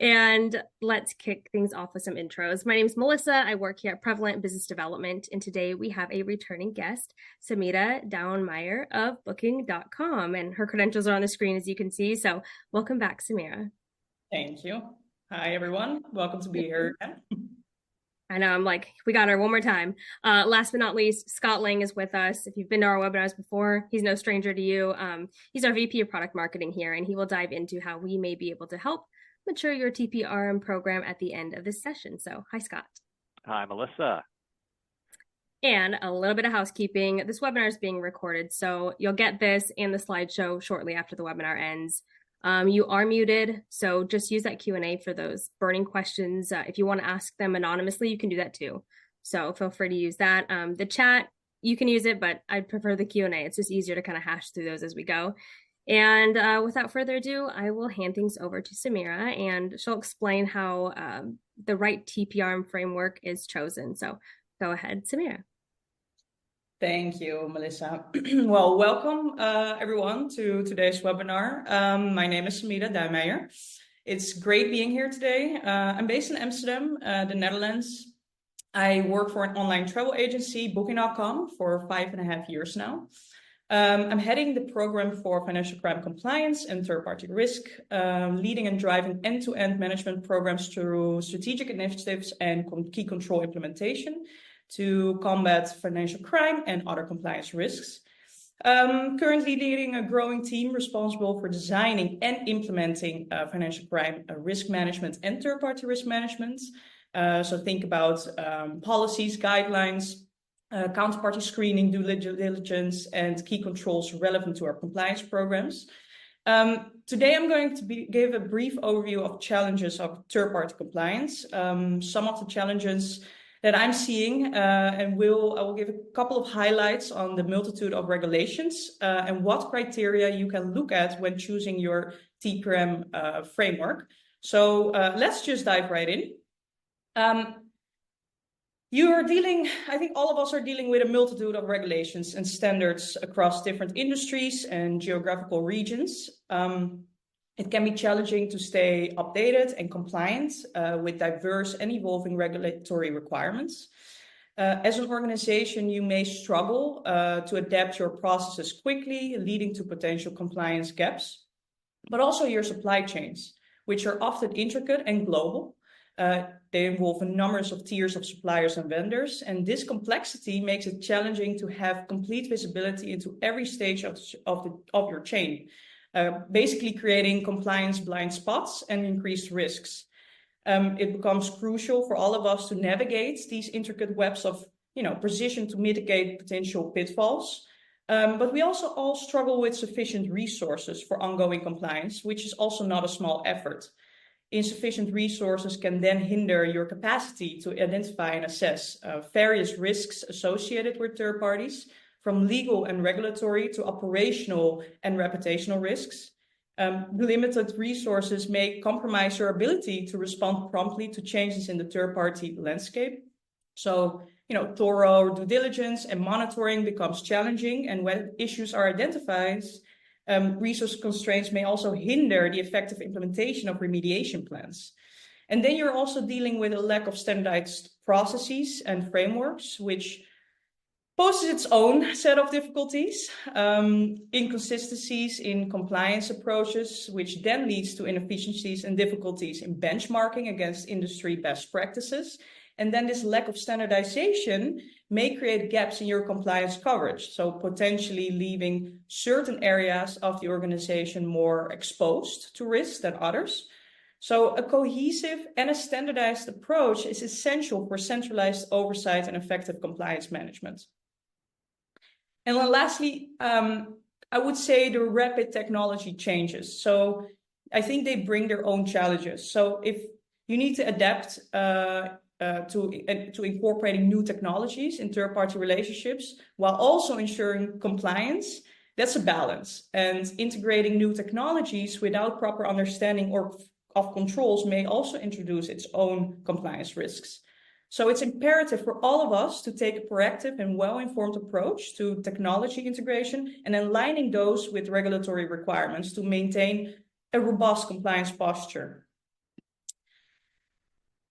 And let's kick things off with some intros. My name is Melissa. I work here at Prevalent Business Development. And today we have a returning guest, Samira Duijnmayer of Booking.com. And her credentials are on the screen, as you can see. So welcome back, Samira. Thank you. Hi, everyone. Welcome to be here again. I know, I'm like, we got her one more time. Last but not least, Scott Lang is with us. If you've been to our webinars before, he's no stranger to you. He's our VP of Product Marketing here, and he will dive into how we may be able to help mature your TPRM program at the end of this session. So, hi, Scott. Hi, Melissa. And a little bit of housekeeping. This webinar is being recorded, so you'll get this and the slideshow shortly after the webinar ends. You are muted, so just use that Q&A for those burning questions. If you want to ask them anonymously, you can do that too. So feel free to use that. The chat, you can use it, but I'd prefer the Q&A. It's just easier to kind of hash through those as we go. And without further ado, I will hand things over to Samira, and she'll explain how the right TPRM framework is chosen. So go ahead, Samira. Thank you, Melissa. Well, welcome everyone to today's webinar. My name is Samira Duijnmayer. It's great being here today. I'm based in Amsterdam, the Netherlands. I work for an online travel agency, Booking.com, for 5.5 years now. I'm heading the program for financial crime compliance and third-party risk, leading and driving end-to-end management programs through strategic initiatives and key control implementation to combat financial crime and other compliance risks. Currently leading a growing team responsible for designing and implementing financial crime risk management and third-party risk management. So think about policies, guidelines, counterparty screening, due diligence, and key controls relevant to our compliance programs. Today, I'm going to give a brief overview of challenges of third-party compliance, some of the challenges that I'm seeing, and I will give a couple of highlights on the multitude of regulations and what criteria you can look at when choosing your TPRM framework. So let's just dive right in. I think all of us are dealing with a multitude of regulations and standards across different industries and geographical regions. It can be challenging to stay updated and compliant with diverse and evolving regulatory requirements. As an organization, you may struggle to adapt your processes quickly, leading to potential compliance gaps, but also your supply chains, which are often intricate and global. They involve numbers of tiers of suppliers and vendors, and this complexity makes it challenging to have complete visibility into every stage of your chain. Basically creating compliance blind spots and increased risks. It becomes crucial for all of us to navigate these intricate webs of precision to mitigate potential pitfalls. But we also all struggle with sufficient resources for ongoing compliance, which is also not a small effort. Insufficient resources can then hinder your capacity to identify and assess various risks associated with third parties, from legal and regulatory to operational and reputational risks. Limited resources may compromise your ability to respond promptly to changes in the third-party landscape. So, thorough due diligence and monitoring becomes challenging, and when issues are identified, resource constraints may also hinder the effective implementation of remediation plans. And then you're also dealing with a lack of standardized processes and frameworks, which poses its own set of difficulties, inconsistencies in compliance approaches, which then leads to inefficiencies and difficulties in benchmarking against industry best practices. And then this lack of standardization may create gaps in your compliance coverage, so potentially leaving certain areas of the organization more exposed to risks than others. So a cohesive and a standardized approach is essential for centralized oversight and effective compliance management. And then lastly, I would say the rapid technology changes. So I think they bring their own challenges. So if you need to adapt to incorporating new technologies in third-party relationships while also ensuring compliance, that's a balance. And integrating new technologies without proper understanding of controls may also introduce its own compliance risks. So it's imperative for all of us to take a proactive and well-informed approach to technology integration and aligning those with regulatory requirements to maintain a robust compliance posture.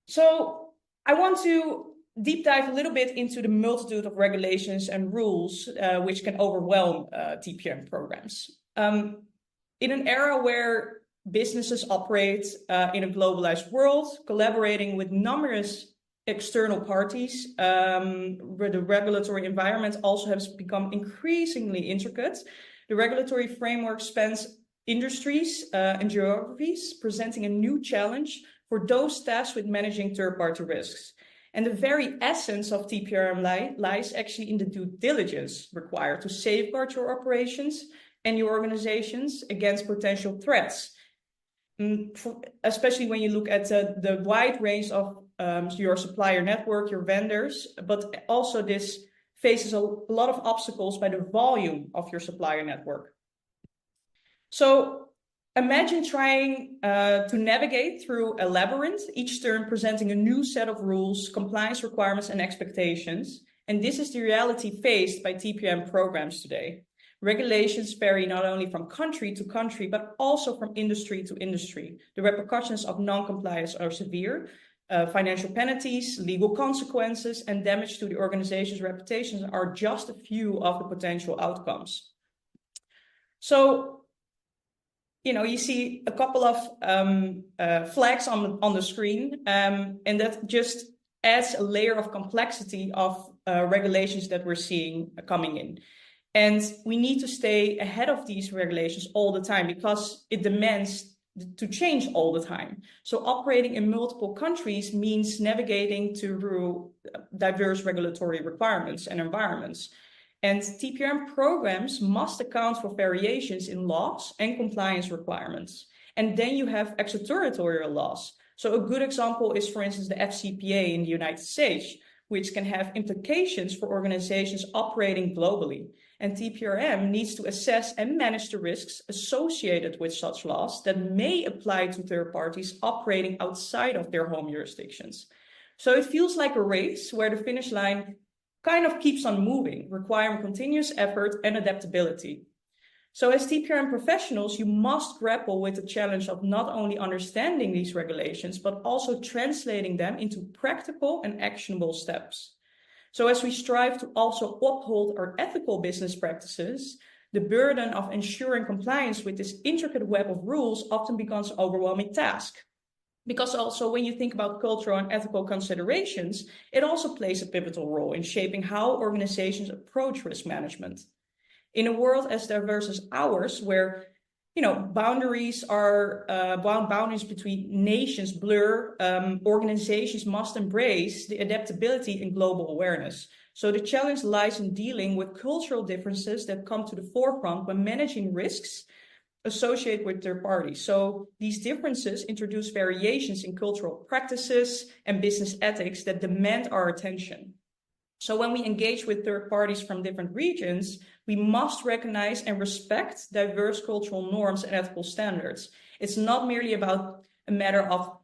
So I want to deep dive a little bit into the multitude of regulations and rules which can overwhelm TPRM programs. In an era where businesses operate in a globalized world, collaborating with numerous external parties, where the regulatory environment also has become increasingly intricate. The regulatory framework spans industries and geographies, presenting a new challenge for those tasked with managing third-party risks. And the very essence of TPRM lies actually in the due diligence required to safeguard your operations and your organizations against potential threats. Especially when you look at the wide range of your supplier network, your vendors, but also this faces a lot of obstacles by the volume of your supplier network. So imagine trying to navigate through a labyrinth, each turn presenting a new set of rules, compliance requirements, and expectations. And this is the reality faced by TPM programs today. Regulations vary not only from country to country, but also from industry to industry. The repercussions of non-compliance are severe. Financial penalties, legal consequences, and damage to the organization's reputation are just a few of the potential outcomes. So, you see a couple of flags on the screen, and that just adds a layer of complexity of regulations that we're seeing coming in. And we need to stay ahead of these regulations all the time because it demands to change all the time. So operating in multiple countries means navigating through diverse regulatory requirements and environments. And TPRM programs must account for variations in laws and compliance requirements. And then you have extraterritorial laws. So a good example is, for instance, the FCPA in the United States, which can have implications for organizations operating globally. And TPRM needs to assess and manage the risks associated with such laws that may apply to third parties operating outside of their home jurisdictions. So it feels like a race where the finish line kind of keeps on moving, requiring continuous effort and adaptability. So as TPRM professionals, you must grapple with the challenge of not only understanding these regulations, but also translating them into practical and actionable steps. So as we strive to also uphold our ethical business practices, the burden of ensuring compliance with this intricate web of rules often becomes an overwhelming task. Because also when you think about cultural and ethical considerations, it also plays a pivotal role in shaping how organizations approach risk management. In a world as diverse as ours, where boundaries between nations blur, organizations must embrace the adaptability and global awareness. So the challenge lies in dealing with cultural differences that come to the forefront when managing risks associated with third parties. So these differences introduce variations in cultural practices and business ethics that demand our attention. So when we engage with third parties from different regions, we must recognize and respect diverse cultural norms and ethical standards. It's not merely about a matter of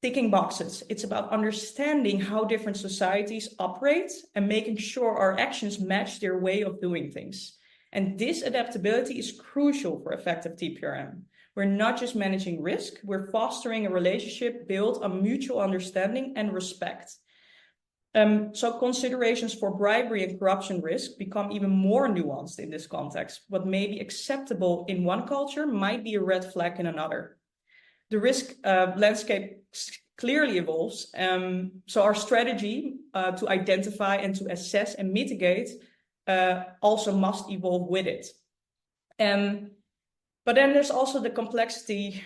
ticking boxes. It's about understanding how different societies operate and making sure our actions match their way of doing things. And this adaptability is crucial for effective TPRM. We're not just managing risk, we're fostering a relationship built on mutual understanding and respect. So considerations for bribery and corruption risk become even more nuanced in this context. What may be acceptable in one culture might be a red flag in another. The risk landscape clearly evolves. So our strategy to identify and to assess and mitigate also must evolve with it. But then there's also the complexity,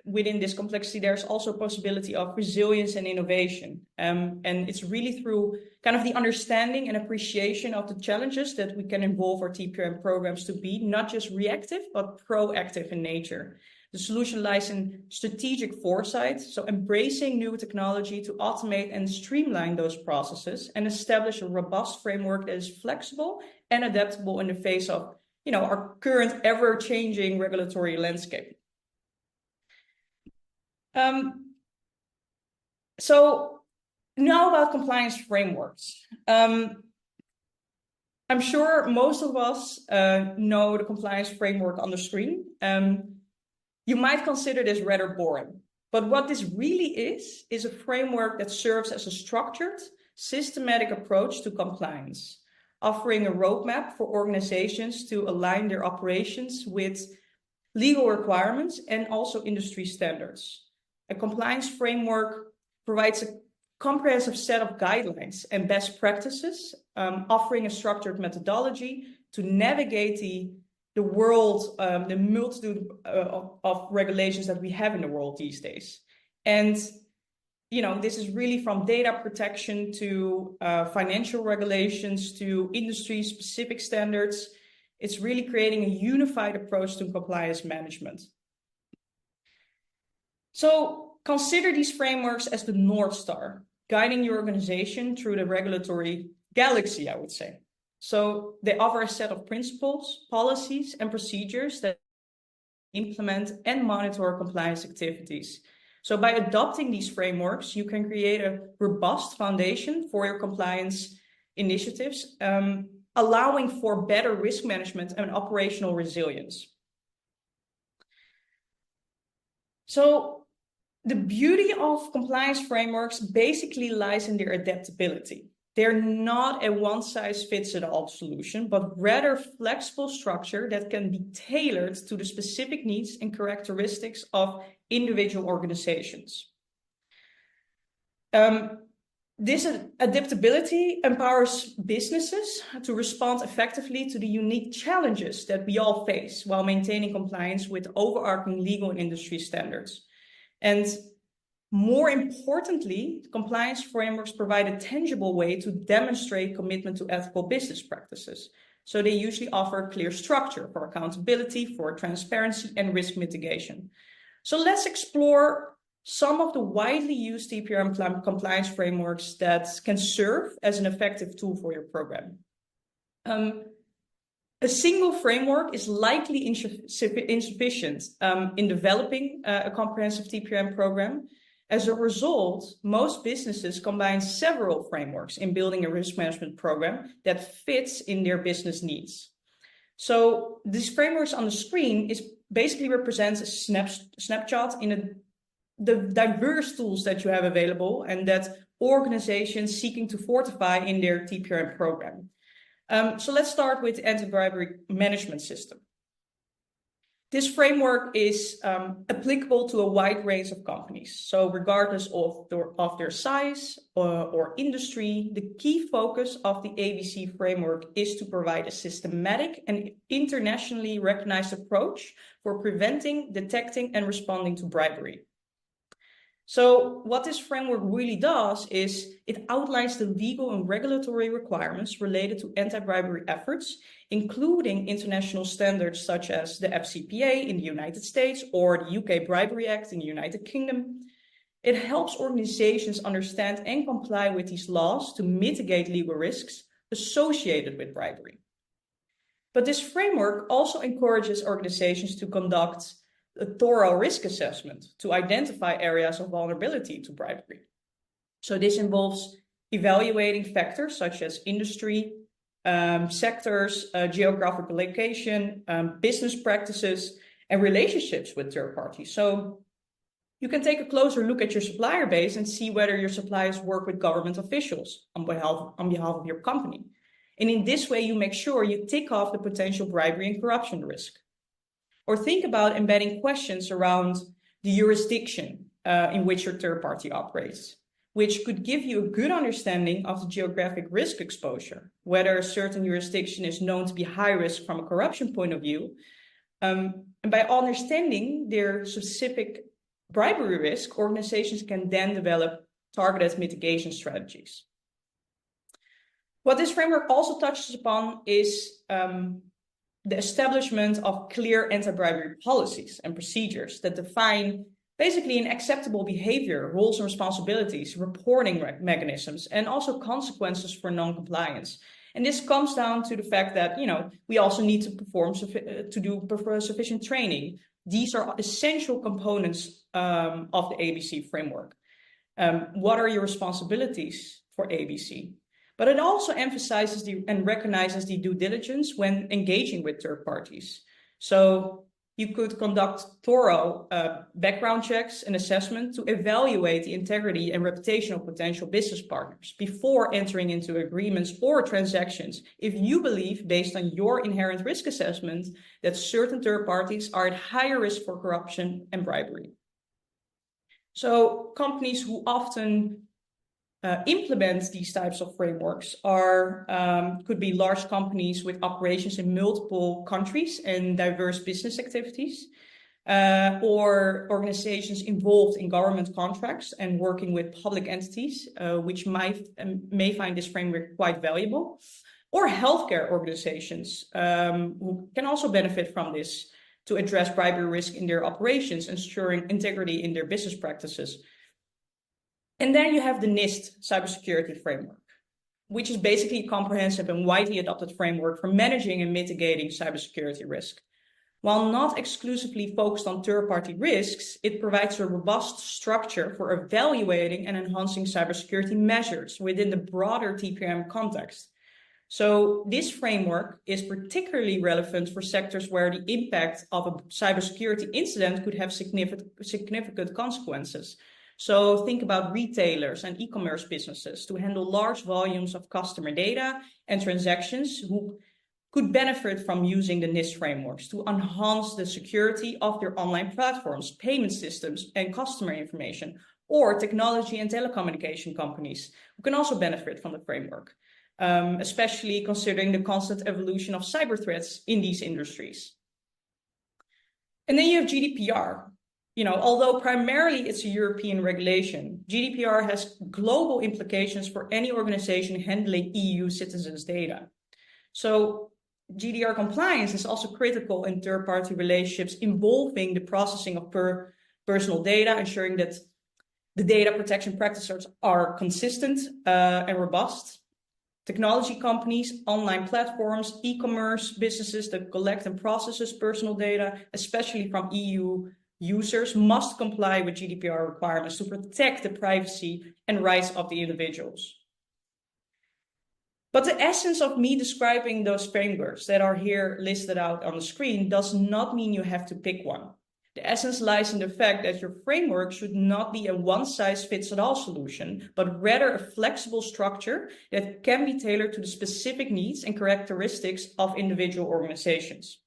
within this complexity, there's also a possibility of resilience and innovation. And it's really through kind of the understanding and appreciation of the challenges that we can involve our TPRM programs to be not just reactive, but proactive in nature. The solution lies in strategic foresight, so embracing new technology to automate and streamline those processes and establish a robust framework that is flexible and adaptable in the face of our current ever-changing regulatory landscape. So now about compliance frameworks. I'm sure most of us know the compliance framework on the screen. You might consider this rather boring. But what this really is a framework that serves as a structured, systematic approach to compliance, offering a roadmap for organizations to align their operations with legal requirements and also industry standards. A compliance framework provides a comprehensive set of guidelines and best practices, offering a structured methodology to navigate the world, the multitude of regulations that we have in the world these days. And, this is really from data protection to financial regulations to industry-specific standards. It's really creating a unified approach to compliance management. So consider these frameworks as the North Star, guiding your organization through the regulatory galaxy, I would say. So they offer a set of principles, policies, and procedures that implement and monitor compliance activities. So by adopting these frameworks, you can create a robust foundation for your compliance initiatives, allowing for better risk management and operational resilience. So the beauty of compliance frameworks basically lies in their adaptability. They're not a one-size-fits-all solution, but rather flexible structure that can be tailored to the specific needs and characteristics of individual organizations. This adaptability empowers businesses to respond effectively to the unique challenges that we all face while maintaining compliance with overarching legal and industry standards. And more importantly, compliance frameworks provide a tangible way to demonstrate commitment to ethical business practices. So they usually offer a clear structure for accountability, for transparency, and risk mitigation. So let's explore some of the widely used TPRM compliance frameworks that can serve as an effective tool for your program. A single framework is likely insufficient in developing a comprehensive TPRM program. As a result, most businesses combine several frameworks in building a risk management program that fits in their business needs. So these frameworks on the screen basically represents a snapshot in the diverse tools that you have available and that organizations seeking to fortify in their TPRM program. So let's start with the anti-bribery management system. This framework is applicable to a wide range of companies. So regardless of their size or industry, the key focus of the ABC framework is to provide a systematic and internationally recognized approach for preventing, detecting, and responding to bribery. So what this framework really does is it outlines the legal and regulatory requirements related to anti-bribery efforts, including international standards such as the FCPA in the United States or the UK Bribery Act in the United Kingdom. It helps organizations understand and comply with these laws to mitigate legal risks associated with bribery. But this framework also encourages organizations to conduct a thorough risk assessment to identify areas of vulnerability to bribery. So this involves evaluating factors such as industry, sectors, geographical location, business practices, and relationships with third parties. So you can take a closer look at your supplier base and see whether your suppliers work with government officials on behalf of your company. And in this way, you make sure you tick off the potential bribery and corruption risk. Or think about embedding questions around the jurisdiction in which your third party operates, which could give you a good understanding of the geographic risk exposure, whether a certain jurisdiction is known to be high risk from a corruption point of view. And by understanding their specific bribery risk, organizations can then develop targeted mitigation strategies. What this framework also touches upon is the establishment of clear anti-bribery policies and procedures that define basically an acceptable behavior, roles and responsibilities, reporting mechanisms, and also consequences for non-compliance. And this comes down to the fact that, we also need to do sufficient training. These are essential components of the ABC framework. What are your responsibilities for ABC? But it also emphasizes and recognizes the due diligence when engaging with third parties. So you could conduct thorough background checks and assessment to evaluate the integrity and reputation of potential business partners before entering into agreements or transactions if you believe, based on your inherent risk assessment, that certain third parties are at higher risk for corruption and bribery. So companies who often implement these types of frameworks could be large companies with operations in multiple countries and diverse business activities, or organizations involved in government contracts and working with public entities, which may find this framework quite valuable, or healthcare organizations who can also benefit from this to address bribery risk in their operations, ensuring integrity in their business practices. And then you have the NIST cybersecurity framework, which is basically a comprehensive and widely adopted framework for managing and mitigating cybersecurity risk. While not exclusively focused on third-party risks, it provides a robust structure for evaluating and enhancing cybersecurity measures within the broader TPRM context. So this framework is particularly relevant for sectors where the impact of a cybersecurity incident could have significant consequences. So think about retailers and e-commerce businesses to handle large volumes of customer data and transactions who could benefit from using the NIST frameworks to enhance the security of their online platforms, payment systems, and customer information, or technology and telecommunication companies who can also benefit from the framework, especially considering the constant evolution of cyber threats in these industries. And then you have GDPR. Although primarily it's a European regulation, GDPR has global implications for any organization handling EU citizens' data. So GDPR compliance is also critical in third-party relationships involving the processing of personal data, ensuring that the data protection practices are consistent and robust. Technology companies, online platforms, e-commerce businesses that collect and processes personal data, especially from EU users, must comply with GDPR requirements to protect the privacy and rights of the individuals. But the essence of me describing those frameworks that are here listed out on the screen does not mean you have to pick one. The essence lies in the fact that your framework should not be a one-size-fits-all solution, but rather a flexible structure that can be tailored to the specific needs and characteristics of individual organizations.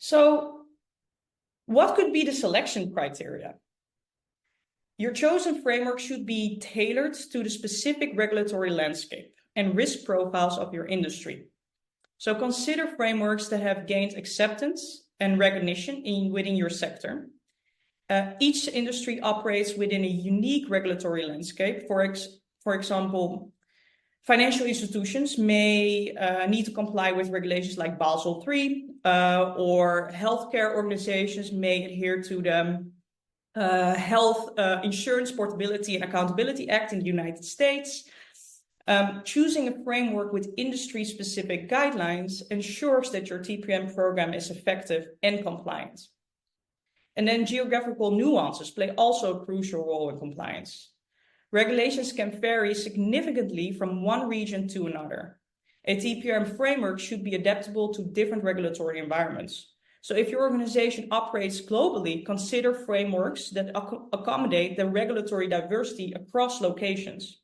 So, what could be the selection criteria? Your chosen framework should be tailored to the specific regulatory landscape and risk profiles of your industry. So consider frameworks that have gained acceptance and recognition within your sector. Each industry operates within a unique regulatory landscape. For example, financial institutions may need to comply with regulations like Basel III, or healthcare organizations may adhere to the Health Insurance Portability and Accountability Act in the United States. Choosing a framework with industry-specific guidelines ensures that your TPRM program is effective and compliant. And then geographical nuances play also a crucial role in compliance. Regulations can vary significantly from one region to another. A TPRM framework should be adaptable to different regulatory environments. So if your organization operates globally, consider frameworks that accommodate the regulatory diversity across locations.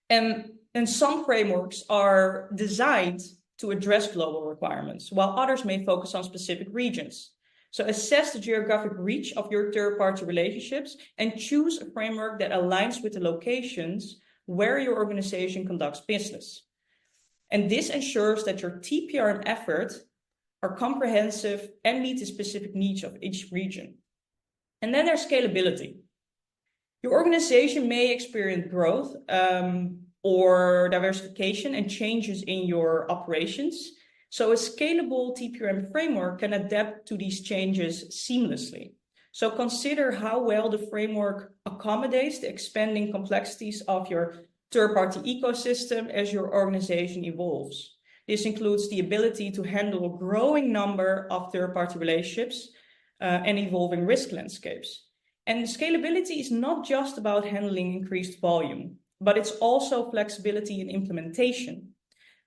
And some frameworks are designed to address global requirements, while others may focus on specific regions. So assess the geographic reach of your third-party relationships and choose a framework that aligns with the locations where your organization conducts business. And this ensures that your TPRM efforts are comprehensive and meet the specific needs of each region. And then there's scalability. Your organization may experience growth or diversification and changes in your operations. So a scalable TPRM framework can adapt to these changes seamlessly. So consider how well the framework accommodates the expanding complexities of your third-party ecosystem as your organization evolves. This includes the ability to handle a growing number of third-party relationships and evolving risk landscapes. And scalability is not just about handling increased volume, but it's also flexibility in implementation.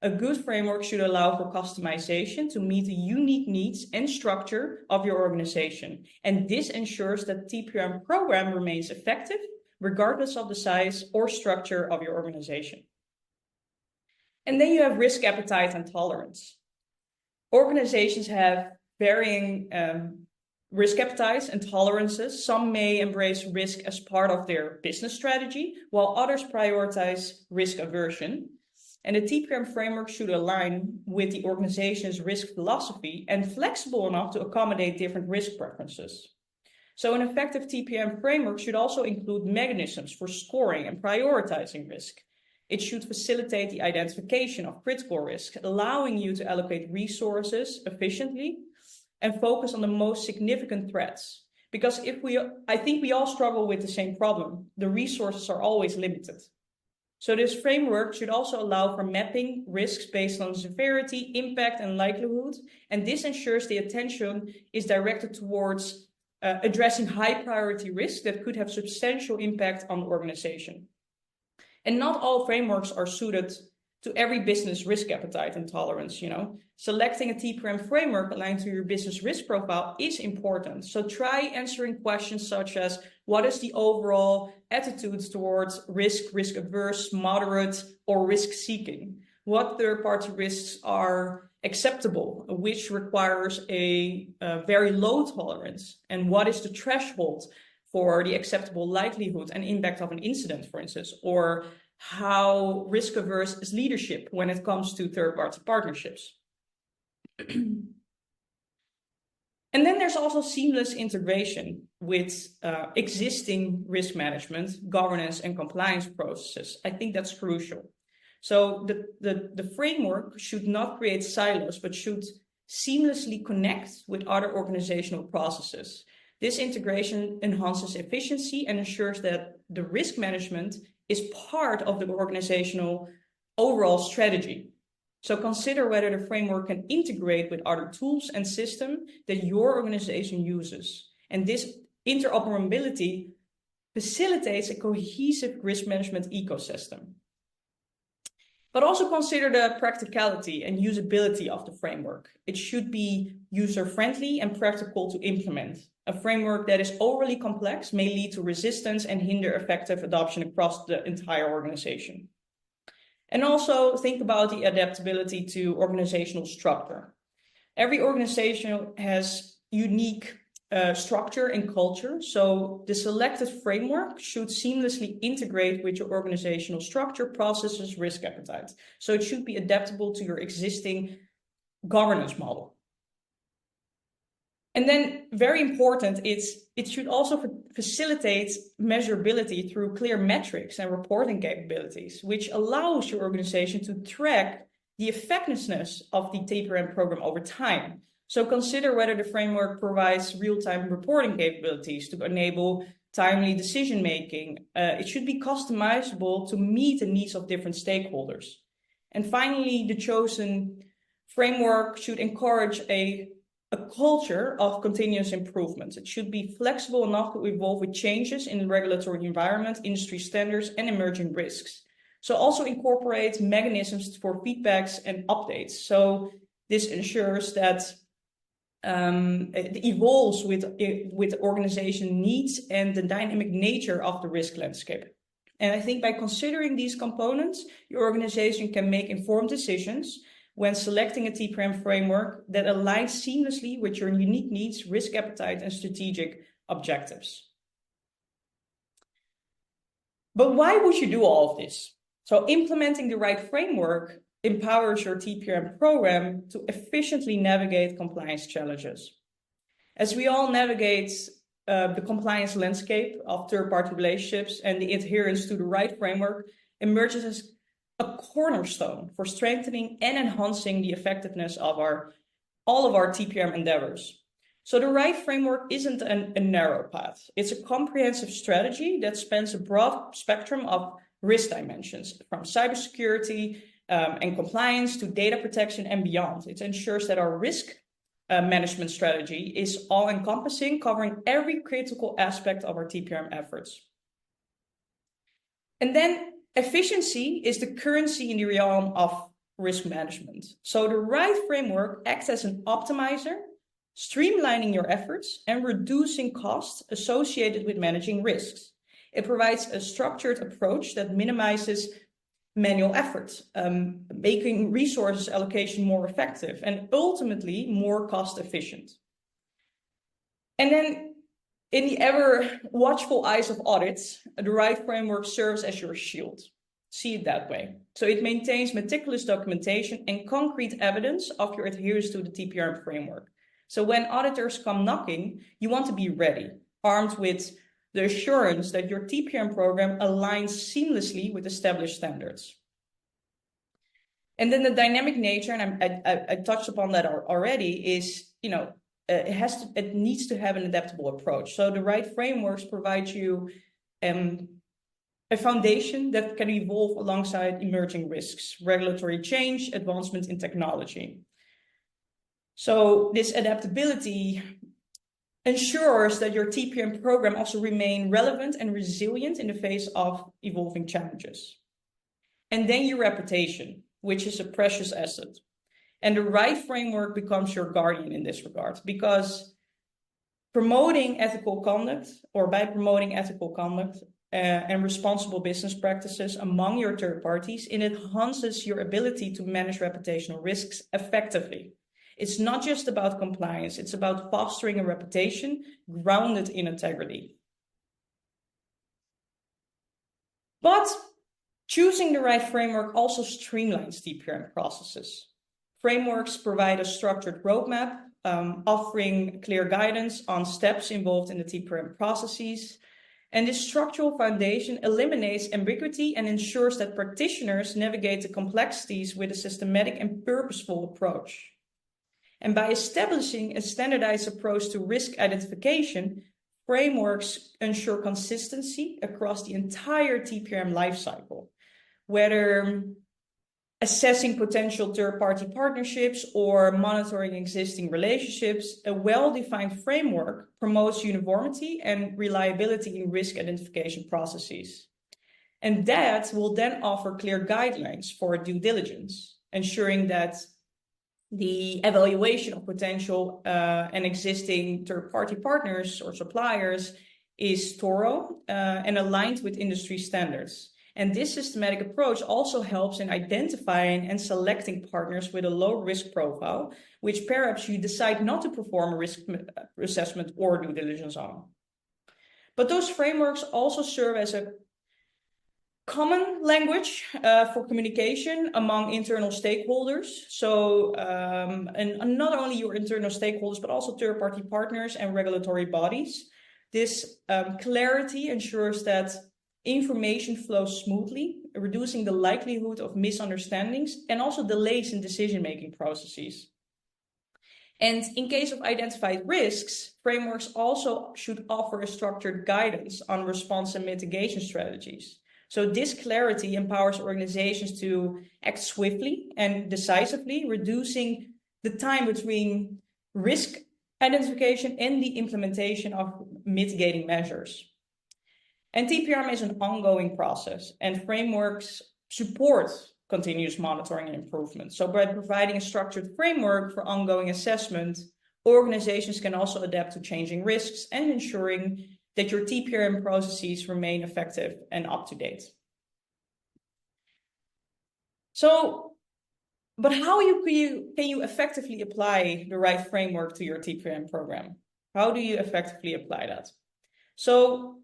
A good framework should allow for customization to meet the unique needs and structure of your organization. And this ensures that the TPRM program remains effective, regardless of the size or structure of your organization. And then you have risk appetite and tolerance. Organizations have varying risk appetites and tolerances. Some may embrace risk as part of their business strategy, while others prioritize risk aversion. And the TPRM framework should align with the organization's risk philosophy and flexible enough to accommodate different risk preferences. So an effective TPRM framework should also include mechanisms for scoring and prioritizing risk. It should facilitate the identification of critical risk, allowing you to allocate resources efficiently and focus on the most significant threats. Because I think we all struggle with the same problem. The resources are always limited. So this framework should also allow for mapping risks based on severity, impact, and likelihood. And this ensures the attention is directed towards addressing high priority risks that could have substantial impact on the organization. And not all frameworks are suited to every business risk appetite and tolerance, Selecting a TPRM framework aligned to your business risk profile is important. So try answering questions such as, what is the overall attitudes towards risk averse, moderate, or risk seeking? What third-party risks are acceptable, which requires a very low tolerance? And what is the threshold for the acceptable likelihood and impact of an incident, for instance? Or how risk averse is leadership when it comes to third-party partnerships? And then there's also seamless integration with existing risk management, governance, and compliance processes. I think that's crucial. So the framework should not create silos, but should seamlessly connect with other organizational processes. This integration enhances efficiency and ensures that the risk management is part of the organizational overall strategy. So consider whether the framework can integrate with other tools and systems that your organization uses. And this interoperability facilitates a cohesive risk management ecosystem. But also consider the practicality and usability of the framework. It should be user-friendly and practical to implement. A framework that is overly complex may lead to resistance and hinder effective adoption across the entire organization. And also think about the adaptability to organizational structure. Every organization has unique structure and culture. So the selected framework should seamlessly integrate with your organizational structure, processes, risk appetite. So it should be adaptable to your existing governance model. And then very important, it should also facilitate measurability through clear metrics and reporting capabilities, which allows your organization to track the effectiveness of the TPRM program over time. So consider whether the framework provides real-time reporting capabilities to enable timely decision-making. It should be customizable to meet the needs of different stakeholders. And finally, the chosen framework should encourage a culture of continuous improvement. It should be flexible enough to evolve with changes in the regulatory environment, industry standards, and emerging risks. So also incorporate mechanisms for feedbacks and updates. So this ensures that it evolves with organization needs and the dynamic nature of the risk landscape. And I think by considering these components, your organization can make informed decisions when selecting a TPRM framework that aligns seamlessly with your unique needs, risk appetite, and strategic objectives. But why would you do all of this? So implementing the right framework empowers your TPRM program to efficiently navigate compliance challenges. As we all navigate the compliance landscape of third-party relationships, and the adherence to the right framework emerges as a cornerstone for strengthening and enhancing the effectiveness of all of our TPRM endeavors. So the right framework isn't a narrow path. It's a comprehensive strategy that spans a broad spectrum of risk dimensions, from cybersecurity and compliance to data protection and beyond. It ensures that our risk management strategy is all-encompassing, covering every critical aspect of our TPRM efforts. And then efficiency is the currency in the realm of risk management. So the right framework acts as an optimizer, streamlining your efforts and reducing costs associated with managing risks. It provides a structured approach that minimizes manual effort, making resources allocation more effective and ultimately more cost efficient. And then in the ever watchful eyes of audits, the right framework serves as your shield. See it that way. So it maintains meticulous documentation and concrete evidence of your adherence to the TPRM framework. So when auditors come knocking, you want to be ready, armed with the assurance that your TPRM program aligns seamlessly with established standards. And then the dynamic nature, and I touched upon that already, is, it needs to have an adaptable approach. So the right frameworks provide you a foundation that can evolve alongside emerging risks, regulatory change, advancement in technology. So this adaptability ensures that your TPRM program also remain relevant and resilient in the face of evolving challenges. And then your reputation, which is a precious asset. And the right framework becomes your guardian in this regard, because by promoting ethical conduct and responsible business practices among your third parties, it enhances your ability to manage reputational risks effectively. It's not just about compliance, it's about fostering a reputation grounded in integrity. But choosing the right framework also streamlines TPRM processes. Frameworks provide a structured roadmap, offering clear guidance on steps involved in the TPRM processes. And this structural foundation eliminates ambiguity and ensures that practitioners navigate the complexities with a systematic and purposeful approach. And by establishing a standardized approach to risk identification, frameworks ensure consistency across the entire TPRM lifecycle, whether assessing potential third-party partnerships or monitoring existing relationships. A well-defined framework promotes uniformity and reliability in risk identification processes. And that will then offer clear guidelines for due diligence, ensuring that the evaluation of potential and existing third-party partners or suppliers is thorough and aligned with industry standards. And this systematic approach also helps in identifying and selecting partners with a low risk profile, which perhaps you decide not to perform a risk assessment or due diligence on. But those frameworks also serve as a common language for communication among internal stakeholders. So, and not only your internal stakeholders, but also third-party partners and regulatory bodies. This clarity ensures that information flows smoothly, reducing the likelihood of misunderstandings and also delays in decision-making processes. And in case of identified risks, frameworks also should offer a structured guidance on response and mitigation strategies. So this clarity empowers organizations to act swiftly and decisively, reducing the time between risk identification and the implementation of mitigating measures. And TPRM is an ongoing process, and frameworks support continuous monitoring and improvement. So by providing a structured framework for ongoing assessment, organizations can also adapt to changing risks and ensuring that your TPRM processes remain effective and up to date. So, but how can you effectively apply the right framework to your TPRM program? How do you effectively apply that? So,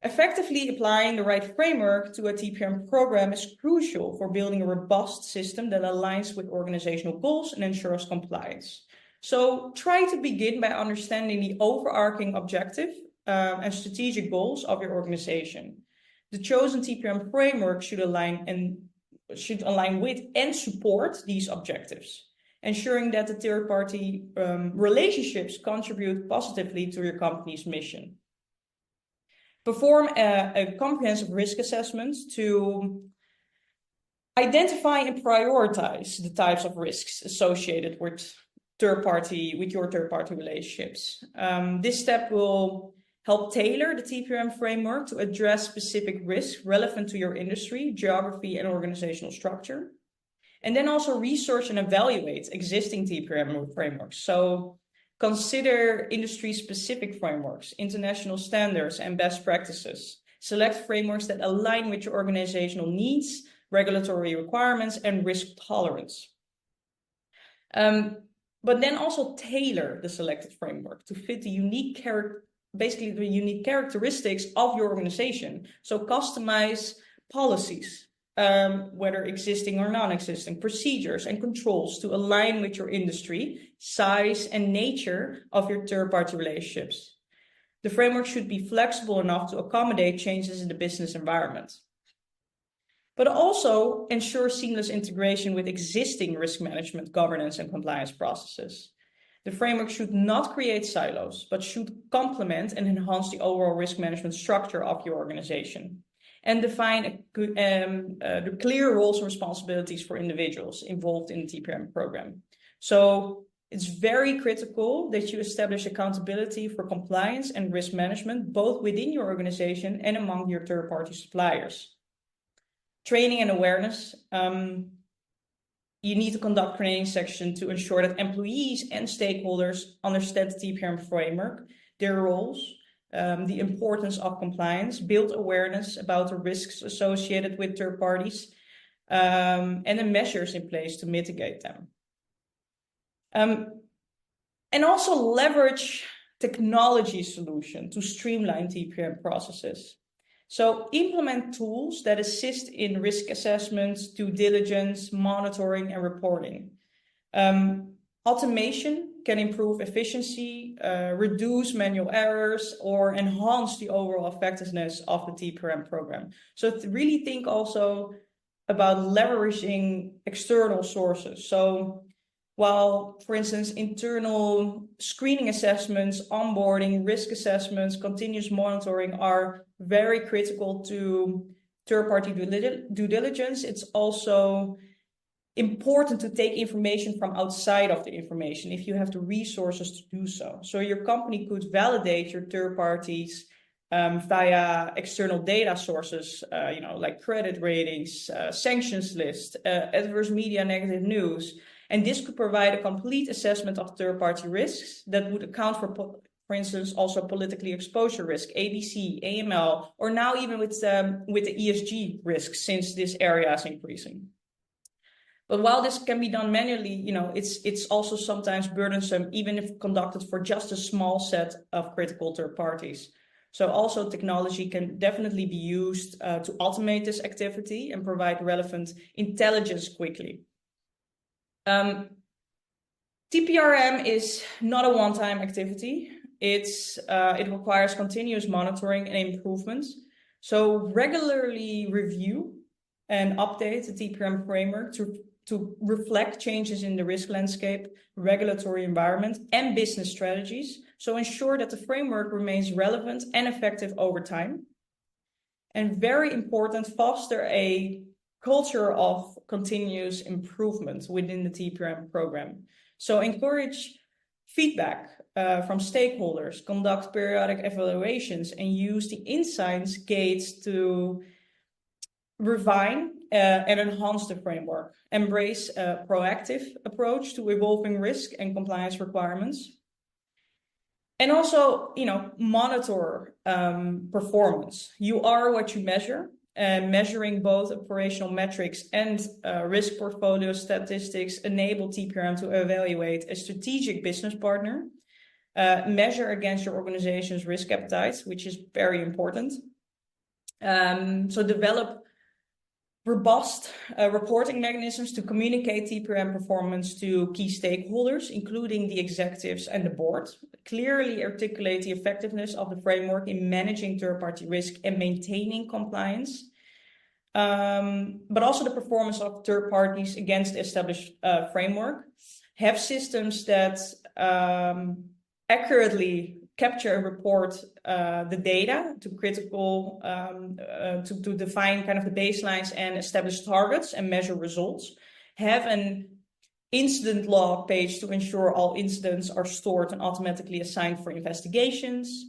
effectively applying the right framework to a TPRM program is crucial for building a robust system that aligns with organizational goals and ensures compliance. So try to begin by understanding the overarching objective and strategic goals of your organization. The chosen TPRM framework should align with and support these objectives, ensuring that the third-party relationships contribute positively to your company's mission. Perform a comprehensive risk assessment to identify and prioritize the types of risks associated with your third-party relationships. This step will help tailor the TPRM framework to address specific risks relevant to your industry, geography, and organizational structure. And then also research and evaluate existing TPRM frameworks. So consider industry-specific frameworks, international standards, and best practices. Select frameworks that align with your organizational needs, regulatory requirements, and risk tolerance. But then also tailor the selected framework to fit the unique characteristics of your organization. So customize policies, whether existing or non-existing, procedures and controls to align with your industry, size, and nature of your third-party relationships. The framework should be flexible enough to accommodate changes in the business environment, but also ensure seamless integration with existing risk management, governance, and compliance processes. The framework should not create silos, but should complement and enhance the overall risk management structure of your organization, and define the clear roles and responsibilities for individuals involved in the TPRM program. So it's very critical that you establish accountability for compliance and risk management, both within your organization and among your third-party suppliers. Training and awareness. You need to conduct training sessions to ensure that employees and stakeholders understand the TPRM framework, their roles, the importance of compliance, build awareness about the risks associated with third parties, and the measures in place to mitigate them. And also leverage technology solution to streamline TPRM processes. So implement tools that assist in risk assessments, due diligence, monitoring, and reporting. Automation can improve efficiency, reduce manual errors, or enhance the overall effectiveness of the TPRM program. So to really think also about leveraging external sources. So while, for instance, internal screening assessments, onboarding, risk assessments, continuous monitoring are very critical to third-party due diligence, it's also important to take information from outside of the information if you have the resources to do so. So your company could validate your third parties via external data sources, like credit ratings, sanctions list, adverse media, negative news. And this could provide a complete assessment of third-party risks that would account for instance, also politically exposure risk, ABC, AML, or now even with the ESG risks, since this area is increasing. But while this can be done manually, it's also sometimes burdensome, even if conducted for just a small set of critical third parties. So also technology can definitely be used to automate this activity and provide relevant intelligence quickly. TPRM is not a one-time activity. It requires continuous monitoring and improvements. So regularly review and update the TPRM framework to reflect changes in the risk landscape, regulatory environment, and business strategies. So ensure that the framework remains relevant and effective over time. And very important, foster a culture of continuous improvement within the TPRM program. So encourage feedback from stakeholders, conduct periodic evaluations, and use the insights gates to refine and enhance the framework. Embrace a proactive approach to evolving risk and compliance requirements. And also, monitor performance. You are what you measure. Measuring both operational metrics and risk portfolio statistics enable TPRM to evaluate a strategic business partner, measure against your organization's risk appetite, which is very important. So develop robust reporting mechanisms to communicate TPRM performance to key stakeholders, including the executives and the board. Clearly articulate the effectiveness of the framework in managing third-party risk and maintaining compliance, but also the performance of third parties against the established framework. Have systems that accurately capture and report the data to critical, to define kind of the baselines and establish targets and measure results. Have an incident log page to ensure all incidents are stored and automatically assigned for investigations.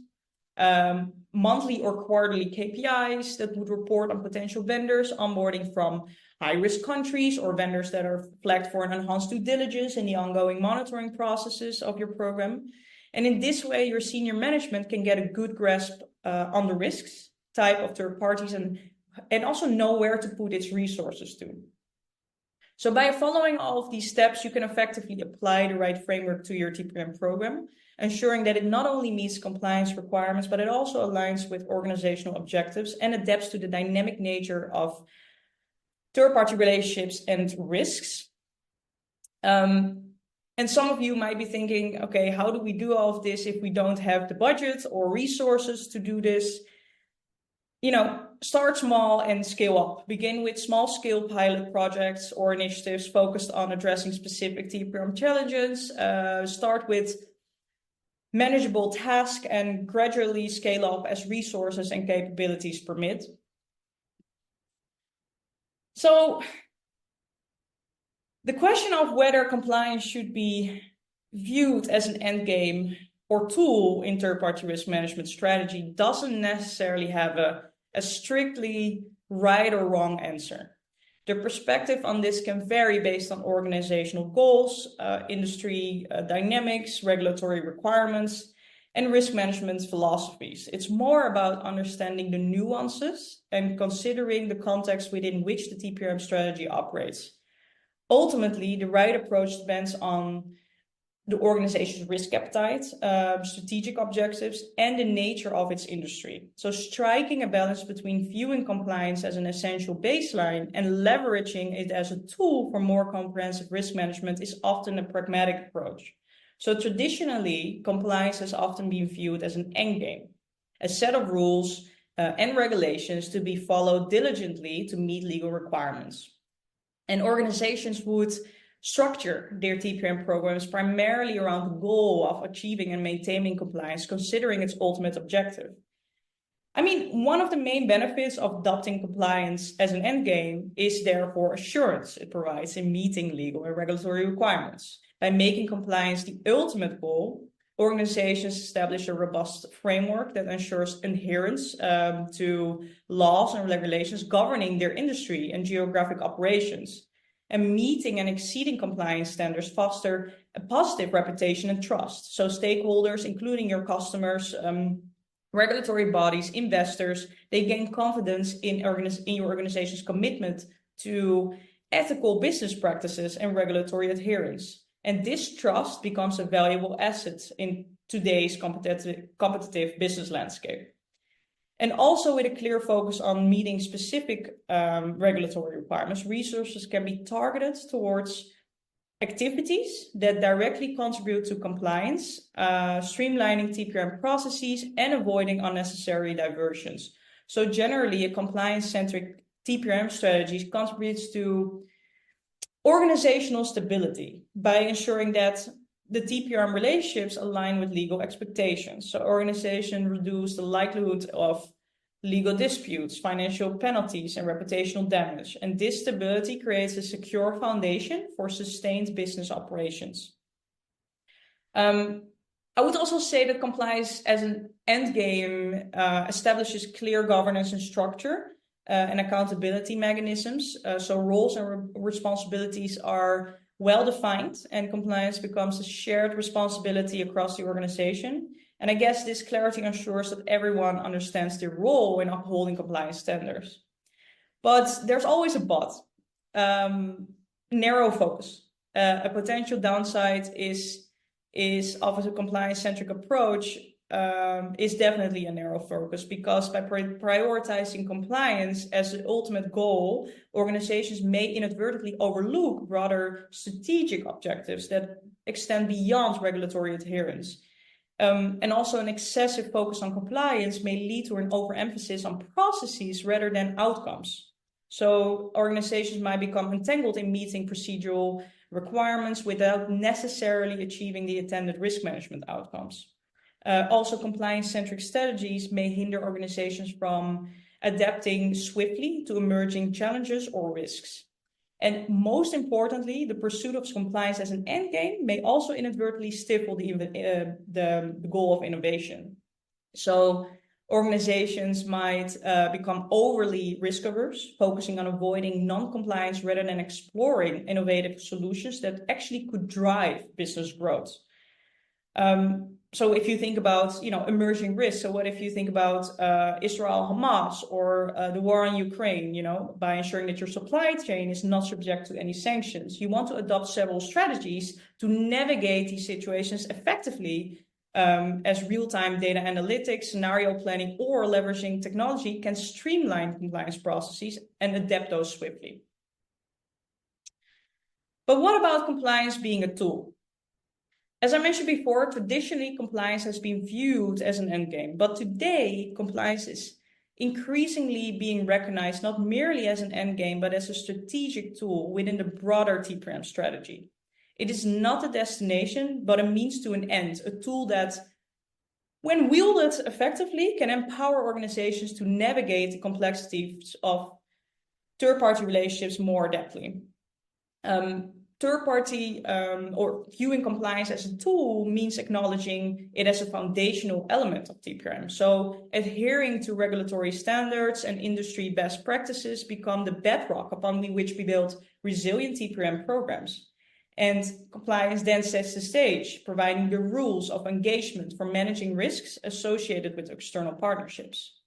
Monthly or quarterly KPIs that would report on potential vendors, onboarding from high-risk countries or vendors that are flagged for an enhanced due diligence in the ongoing monitoring processes of your program. And in this way, your senior management can get a good grasp on the risks, type of third parties, and also know where to put its resources to. So by following all of these steps, you can effectively apply the right framework to your TPRM program, ensuring that it not only meets compliance requirements, but it also aligns with organizational objectives and adapts to the dynamic nature of third-party relationships and risks. And some of you might be thinking, okay, how do we do all of this if we don't have the budget or resources to do this? You know, start small and scale up. Begin with small-scale pilot projects or initiatives focused on addressing specific TPRM challenges. Start with manageable tasks and gradually scale up as resources and capabilities permit. So the question of whether compliance should be viewed as an endgame or tool in third-party risk management strategy doesn't necessarily have a strictly right or wrong answer. The perspective on this can vary based on organizational goals, industry dynamics, regulatory requirements, and risk management philosophies. It's more about understanding the nuances and considering the context within which the TPRM strategy operates. Ultimately, the right approach depends on the organization's risk appetite, strategic objectives, and the nature of its industry. So striking a balance between viewing compliance as an essential baseline and leveraging it as a tool for more comprehensive risk management is often a pragmatic approach. So traditionally, compliance has often been viewed as an endgame, a set of rules and regulations to be followed diligently to meet legal requirements. And organizations would structure their TPRM programs primarily around the goal of achieving and maintaining compliance, considering its ultimate objective. I mean, one of the main benefits of adopting compliance as an endgame is therefore assurance it provides in meeting legal and regulatory requirements. By making compliance the ultimate goal, organizations establish a robust framework that ensures adherence to laws and regulations governing their industry and geographic operations. And meeting and exceeding compliance standards foster a positive reputation and trust. So stakeholders, including your customers, regulatory bodies, investors, they gain confidence in your organization's commitment to ethical business practices and regulatory adherence. And this trust becomes a valuable asset in today's competitive business landscape. And also with a clear focus on meeting specific regulatory requirements, resources can be targeted towards activities that directly contribute to compliance, streamlining TPRM processes, and avoiding unnecessary diversions. So generally, a compliance-centric TPRM strategy contributes to organizational stability by ensuring that the TPRM relationships align with legal expectations. So organizations reduce the likelihood of legal disputes, financial penalties, and reputational damage. And this stability creates a secure foundation for sustained business operations. I would also say that compliance as an endgame establishes clear governance and structure and accountability mechanisms. So roles and responsibilities are well-defined, and compliance becomes a shared responsibility across the organization. And I guess this clarity ensures that everyone understands their role in upholding compliance standards. But there's always a but. Narrow focus. A potential downside is of a compliance-centric approach is definitely a narrow focus, because by prioritizing compliance as the ultimate goal, organizations may inadvertently overlook broader strategic objectives that extend beyond regulatory adherence. And also an excessive focus on compliance may lead to an overemphasis on processes rather than outcomes. So organizations might become entangled in meeting procedural requirements without necessarily achieving the intended risk management outcomes. Also, compliance-centric strategies may hinder organizations from adapting swiftly to emerging challenges or risks. And most importantly, the pursuit of compliance as an endgame may also inadvertently stifle the goal of innovation. So Organizations might become overly risk averse, focusing on avoiding non-compliance rather than exploring innovative solutions that actually could drive business growth. So if you think about, emerging risks, so what if you think about Israel, Hamas, or the war on Ukraine, by ensuring that your supply chain is not subject to any sanctions, you want to adopt several strategies to navigate these situations effectively, as real-time data analytics, scenario planning, or leveraging technology can streamline compliance processes and adapt those swiftly. But what about compliance being a tool? As I mentioned before, traditionally compliance has been viewed as an endgame, but today compliance is increasingly being recognized not merely as an endgame, but as a strategic tool within the broader TPRM strategy. It is not a destination, but a means to an end, a tool that, when wielded effectively, can empower organizations to navigate the complexities of third-party relationships more adeptly. Third-party or viewing compliance as a tool means acknowledging it as a foundational element of TPRM. So adhering to regulatory standards and industry best practices become the bedrock upon which we build resilient TPRM programs. And compliance then sets the stage, providing the rules of engagement for managing risks associated with external partnerships.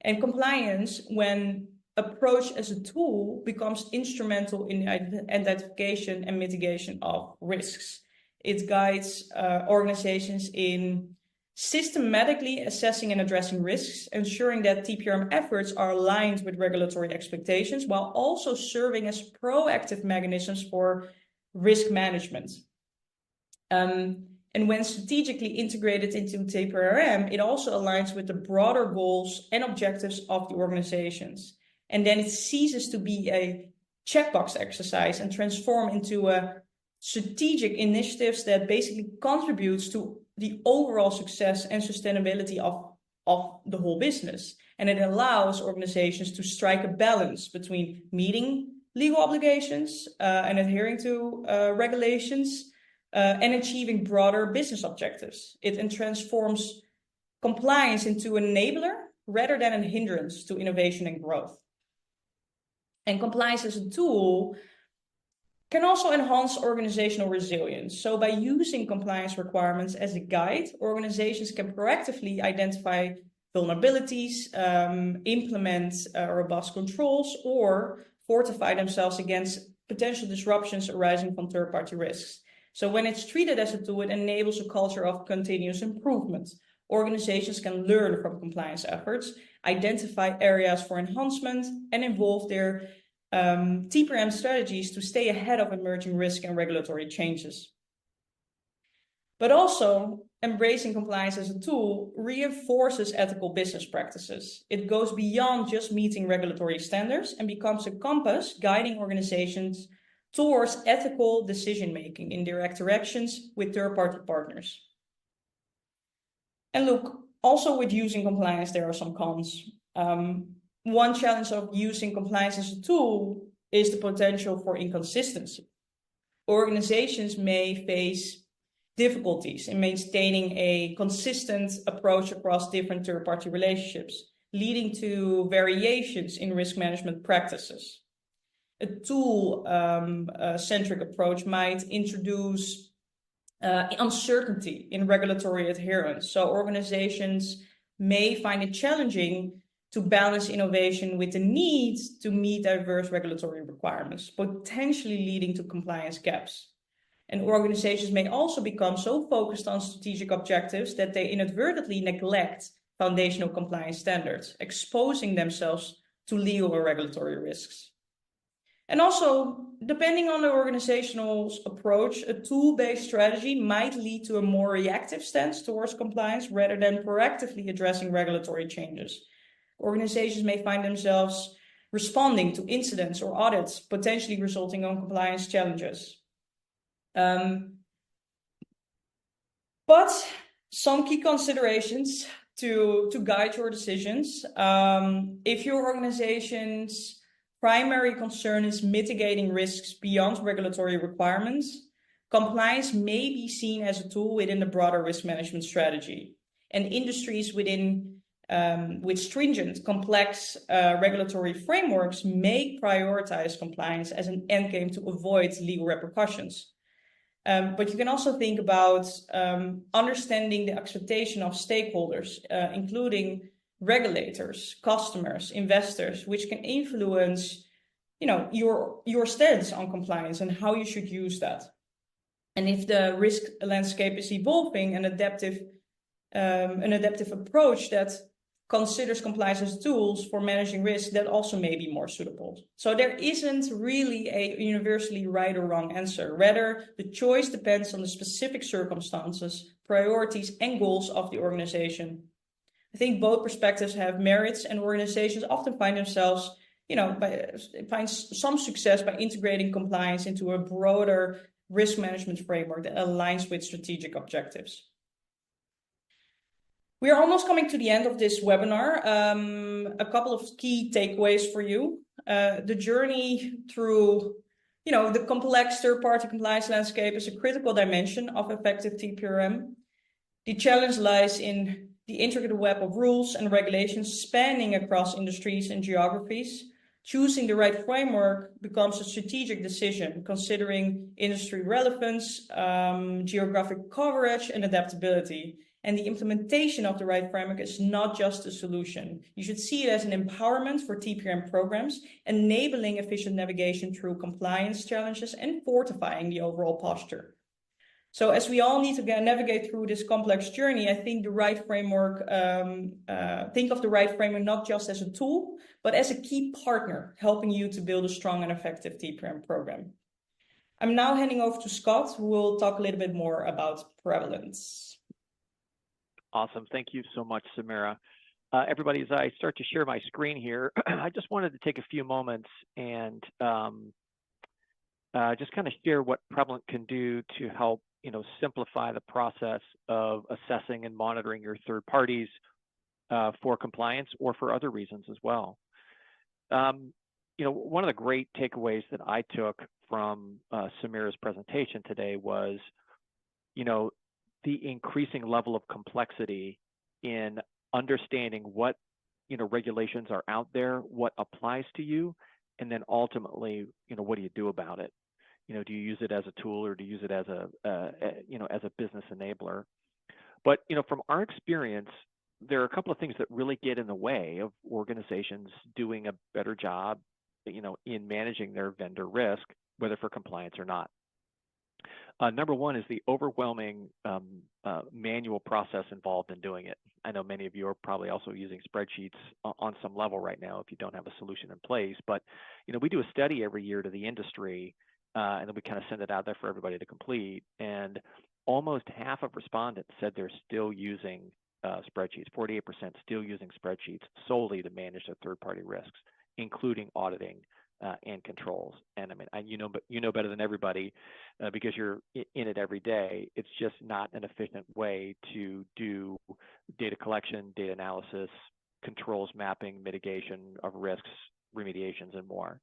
And compliance, when approached as a tool, becomes instrumental in the identification and mitigation of risks. It guides organizations in systematically assessing and addressing risks, ensuring that TPRM efforts are aligned with regulatory expectations, while also serving as proactive mechanisms for risk management. And when strategically integrated into TPRM, it also aligns with the broader goals and objectives of the organizations. And then it ceases to be a checkbox exercise and transform into a strategic initiatives that basically contributes to the overall success and sustainability of the whole business. And it allows organizations to strike a balance between meeting legal obligations and adhering to regulations and achieving broader business objectives. It transforms compliance into an enabler rather than a hindrance to innovation and growth. And compliance as a tool can also enhance organizational resilience. So by using compliance requirements as a guide, organizations can proactively identify vulnerabilities, implement robust controls, or fortify themselves against potential disruptions arising from third-party risks. So when it's treated as a tool, it enables a culture of continuous improvement. Organizations can learn from compliance efforts, identify areas for enhancement, and involve their TPRM strategies to stay ahead of emerging risk and regulatory changes. But also, embracing compliance as a tool reinforces ethical business practices. It goes beyond just meeting regulatory standards and becomes a compass guiding organizations towards ethical decision-making in their interactions with third-party partners. And look, also with using compliance, there are some cons. One challenge of using compliance as a tool is the potential for inconsistency. Organizations may face difficulties in maintaining a consistent approach across different third-party relationships, leading to variations in risk management practices. A tool-centric approach might introduce uncertainty in regulatory adherence. So organizations may find it challenging to balance innovation with the need to meet diverse regulatory requirements, potentially leading to compliance gaps. And organizations may also become so focused on strategic objectives that they inadvertently neglect foundational compliance standards, exposing themselves to legal or regulatory risks. And also, depending on the organizational approach, a tool-based strategy might lead to a more reactive stance towards compliance rather than proactively addressing regulatory changes. Organizations may find themselves responding to incidents or audits, potentially resulting in compliance challenges. But some key considerations to guide your decisions. If your organization's primary concern is mitigating risks beyond regulatory requirements, compliance may be seen as a tool within the broader risk management strategy. And industries within with stringent, complex regulatory frameworks may prioritize compliance as an endgame to avoid legal repercussions. But you can also think about understanding the expectation of stakeholders, including regulators, customers, investors, which can influence, your stance on compliance and how you should use that. And if the risk landscape is evolving, an adaptive approach that considers compliance as tools for managing risk, that also may be more suitable. So there isn't really a universally right or wrong answer. Rather, the choice depends on the specific circumstances, priorities, and goals of the organization. I think both perspectives have merits, and organizations often find themselves, find some success by integrating compliance into a broader risk management framework that aligns with strategic objectives. We are almost coming to the end of this webinar. A couple of key takeaways for you. The journey through, the complex third-party compliance landscape is a critical dimension of effective TPRM. The challenge lies in the intricate web of rules and regulations spanning across industries and geographies. Choosing the right framework becomes a strategic decision, considering industry relevance, geographic coverage, and adaptability. And the implementation of the right framework is not just a solution. You should see it as an empowerment for TPRM programs, enabling efficient navigation through compliance challenges and fortifying the overall posture. So as we all need to navigate through this complex journey, I think the right framework, think of the right framework not just as a tool, but as a key partner, helping you to build a strong and effective TPRM program. I'm now handing over to Scott, who will talk a little bit more about prevalence. Awesome. Thank you so much, Samira. Everybody, as I start to share my screen here, I just wanted to take a few moments and just kind of share what Prevalent can do to help, simplify the process of assessing and monitoring your third parties for compliance or for other reasons as well. One of the great takeaways that I took from Samira's presentation today was, the increasing level of complexity in understanding what regulations are out there, what applies to you, and then ultimately, what do you do about it? Do you use it as a tool or do you use it as as a business enabler? But from our experience, there are a couple of things that really get in the way of organizations doing a better job, in managing their vendor risk, whether for compliance or not. Number one is the overwhelming manual process involved in doing it. I know many of you are probably also using spreadsheets on some level right now if you don't have a solution in place. But we do a study every year to the industry, and then we kind of send it out there for everybody to complete. And almost half of respondents said they're still using spreadsheets. 48% still using spreadsheets solely to manage their third-party risks, including auditing and controls. And I mean, you know better than everybody because you're in it every day. It's just not an efficient way to do data collection, data analysis, controls mapping, mitigation of risks, remediations, and more.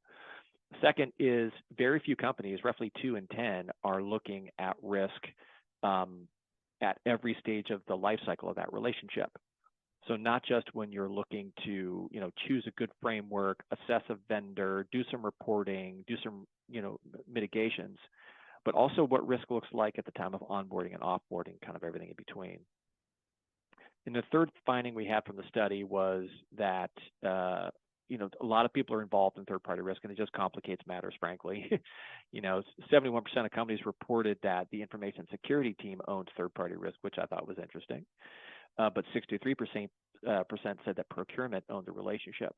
Second is very few companies, roughly 2 in 10, are looking at risk at every stage of the life cycle of that relationship. So not just when you're looking to, choose a good framework, assess a vendor, do some reporting, do some, mitigations, but also what risk looks like at the time of onboarding and offboarding, kind of everything in between. And the third finding we had from the study was that, a lot of people are involved in third-party risk, and it just complicates matters, frankly. 71% of companies reported that the information security team owns third-party risk, which I thought was interesting. But 63% said that procurement owned the relationship.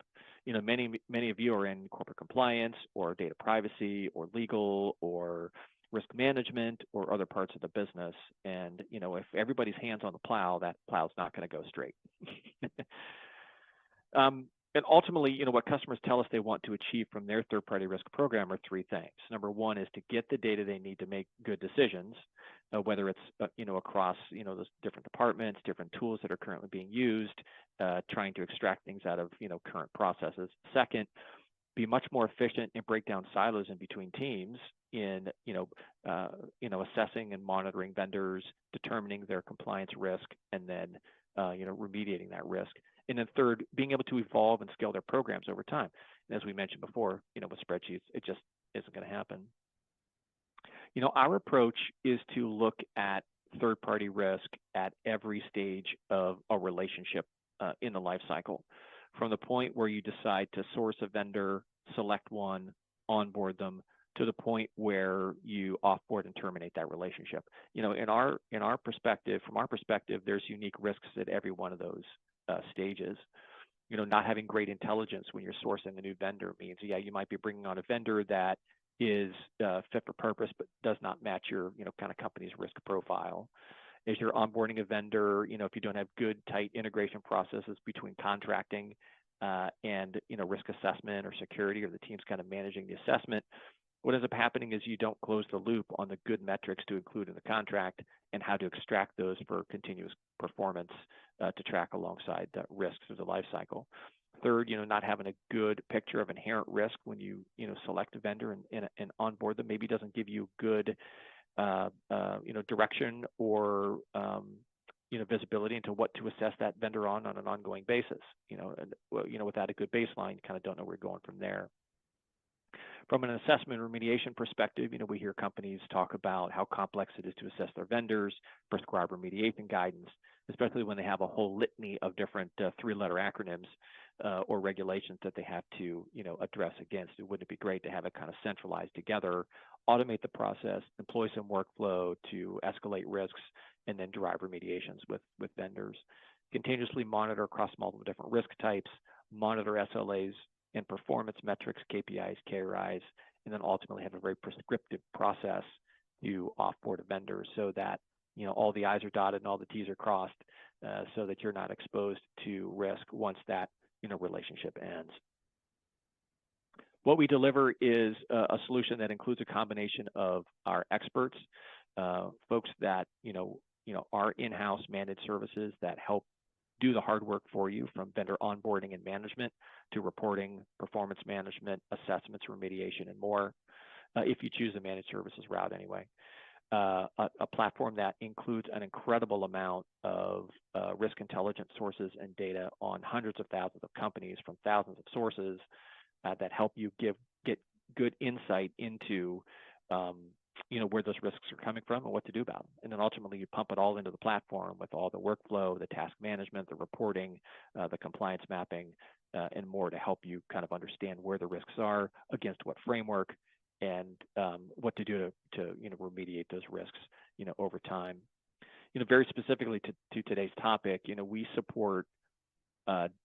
Many of you are in corporate compliance or data privacy or legal or risk management or other parts of the business. And, if everybody's hands on the plow, that plow's not going to go straight. And ultimately, what customers tell us they want to achieve from their third-party risk program are 3 things. Number one is to get the data they need to make good decisions, whether it's, across, those different departments, different tools that are currently being used, trying to extract things out of, current processes. Second, be much more efficient and break down silos in between teams in, assessing and monitoring vendors, determining their compliance risk, and then remediating that risk. And then third, being able to evolve and scale their programs over time. And as we mentioned before, with spreadsheets, it just isn't going to happen. Our approach is to look at third-party risk at every stage of a relationship in the life cycle, from the point where you decide to source a vendor, select one, onboard them, to the point where you offboard and terminate that relationship. In our perspective, from our perspective, there's unique risks at every one of those stages. Not having great intelligence when you're sourcing a new vendor means, you might be bringing on a vendor that is fit for purpose, but does not match your, kind of company's risk profile. As you're onboarding a vendor, if you don't have good, tight integration processes between contracting and, risk assessment or security, or the team's kind of managing the assessment, what ends up happening is you don't close the loop on the good metrics to include in the contract and how to extract those for continuous performance to track alongside the risks of the life cycle. Third, not having a good picture of inherent risk when you, select a vendor and onboard them maybe doesn't give you good, direction or, visibility into what to assess that vendor on an ongoing basis. Without a good baseline, you kind of don't know where you're going from there. From an assessment remediation perspective, we hear companies talk about how complex it is to assess their vendors, prescribe remediation guidance, especially when they have a whole litany of different three-letter acronyms or regulations that they have to, address against. Wouldn't it be great to have it kind of centralized together, automate the process, employ some workflow to escalate risks, and then drive remediations with vendors. Continuously monitor across multiple different risk types, monitor SLAs and performance metrics, KPIs, KRIs, and then ultimately have a very prescriptive process to offboard a vendor so that all the I's are dotted and all the T's are crossed, so that you're not exposed to risk once that relationship ends. What we deliver is a solution that includes a combination of our experts, folks that are in-house managed services that help do the hard work for you, from vendor onboarding and management to reporting, performance management, assessments, remediation, and more, if you choose the managed services route anyway. A platform that includes an incredible amount of risk intelligence sources and data on hundreds of thousands of companies from thousands of sources that help you get good insight into where those risks are coming from and what to do about them. And then ultimately you pump it all into the platform with all the workflow, the task management, the reporting, the compliance mapping, and more to help you kind of understand where the risks are, against what framework, and what to do to remediate those risks over time. Very specifically to today's topic, we support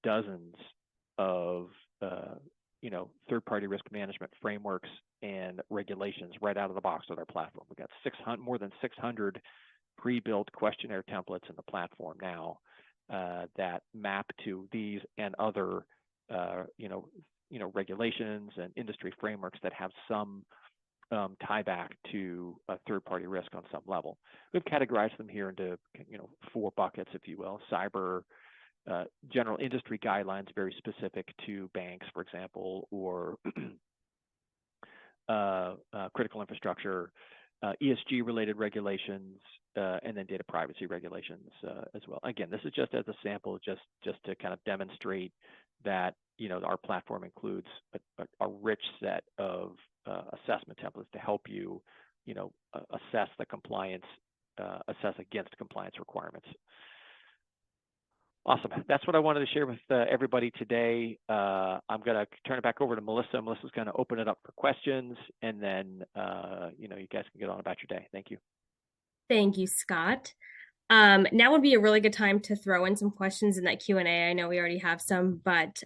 dozens of third-party risk management frameworks and regulations right out of the box with our platform. We've got more than 600 pre-built questionnaire templates in the platform now that map to these and other regulations and industry frameworks that have some tie back to a third-party risk on some level. We've categorized them here into 4 buckets, if you will: cyber, general industry guidelines very specific to banks, for example, or critical infrastructure, ESG-related regulations, and then data privacy regulations as well. Again, this is just as a sample, just to kind of demonstrate that our platform includes a rich set of assessment templates to help you, assess the compliance, assess against compliance requirements. Awesome. That's what I wanted to share with everybody today. I'm going to turn it back over to Melissa. Melissa's going to open it up for questions, and then you guys can get on about your day. Thank you. Thank you, Scott. Now would be a really good time to throw in some questions in that Q&A. I know we already have some, but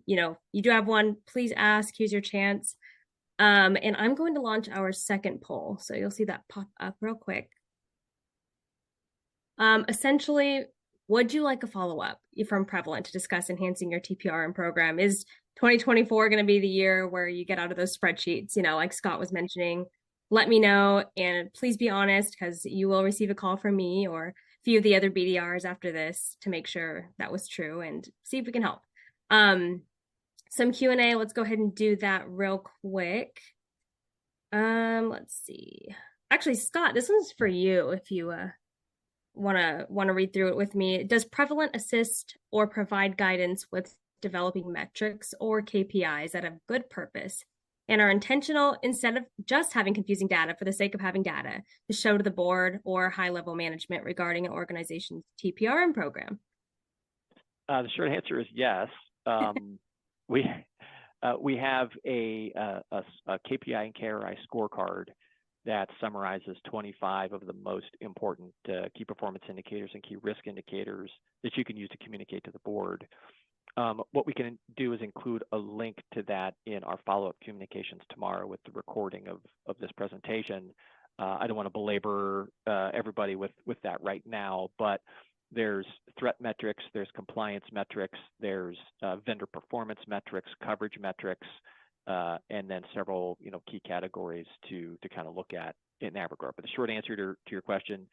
you do have one, please ask. Here's your chance. And I'm going to launch our second poll, so you'll see that pop up real quick. Essentially, would you like a follow-up from Prevalent to discuss enhancing your TPRM program? Is 2024 going to be the year where you get out of those spreadsheets, like Scott was mentioning? Let me know, and please be honest, because you will receive a call from me or a few of the other BDRs after this to make sure that was true and see if we can help. Some Q&A, let's go ahead and do that real quick. Let's see. Actually, Scott, this one's for you if you want to read through it with me. Does prevalent assist or provide guidance with developing metrics or KPIs that have good purpose and are intentional instead of just having confusing data for the sake of having data to show to the board or high level management regarding an organization's TPRM program? The short answer is yes. We we have a KPI and KRI scorecard that summarizes 25 of the most important key performance indicators and key risk indicators that you can use to communicate to the board. What we can do is include a link to that in our follow-up communications tomorrow with the recording of this presentation. I don't want to belabor everybody with that right now, but there's threat metrics, there's compliance metrics, there's vendor performance metrics, coverage metrics, and then several key categories to kind of look at in that regard. But the short answer to your question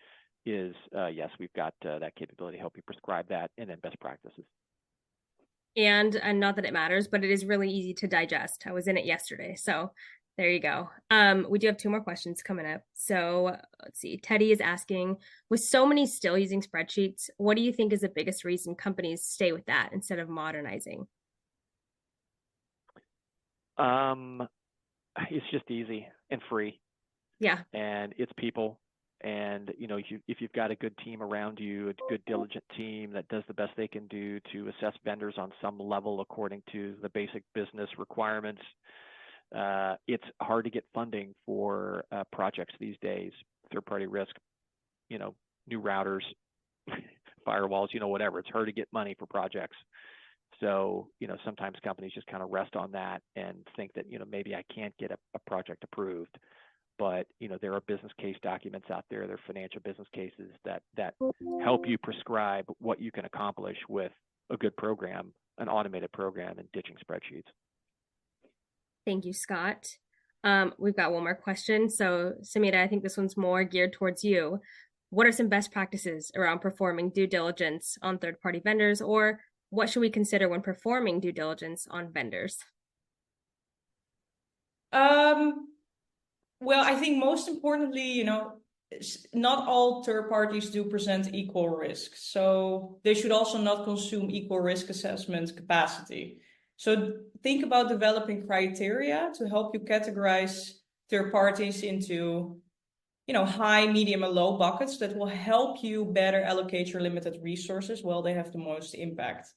is yes, we've got that capability to help you prescribe that and then best practices. And not that it matters, but it is really easy to digest. I was in it yesterday, so there you go. We do have 2 more questions coming up. So let's see. Teddy is asking, with so many still using spreadsheets, what do you think is the biggest reason companies stay with that instead of modernizing? It's just easy and free. Yeah. And it's people. And if you've got a good team around you, a good diligent team that does the best they can do to assess vendors on some level according to the basic business requirements, it's hard to get funding for projects these days. Third-party risk, new routers, firewalls, whatever. It's hard to get money for projects. So, sometimes companies just kind of rest on that and think that, maybe I can't get a project approved. But, there are business case documents out there, there are financial business cases that help you prescribe what you can accomplish with a good program, an automated program, and ditching spreadsheets. Thank you, Scott. We've got one more question. So, Samira, I think this one's more geared towards you. What are some best practices around performing due diligence on third-party vendors, or what should we consider when performing due diligence on vendors? Well, I think most importantly, not all third parties do present equal risk. So they should also not consume equal risk assessment capacity. So think about developing criteria to help you categorize third parties into, high, medium, and low buckets that will help you better allocate your limited resources while they have the most impact.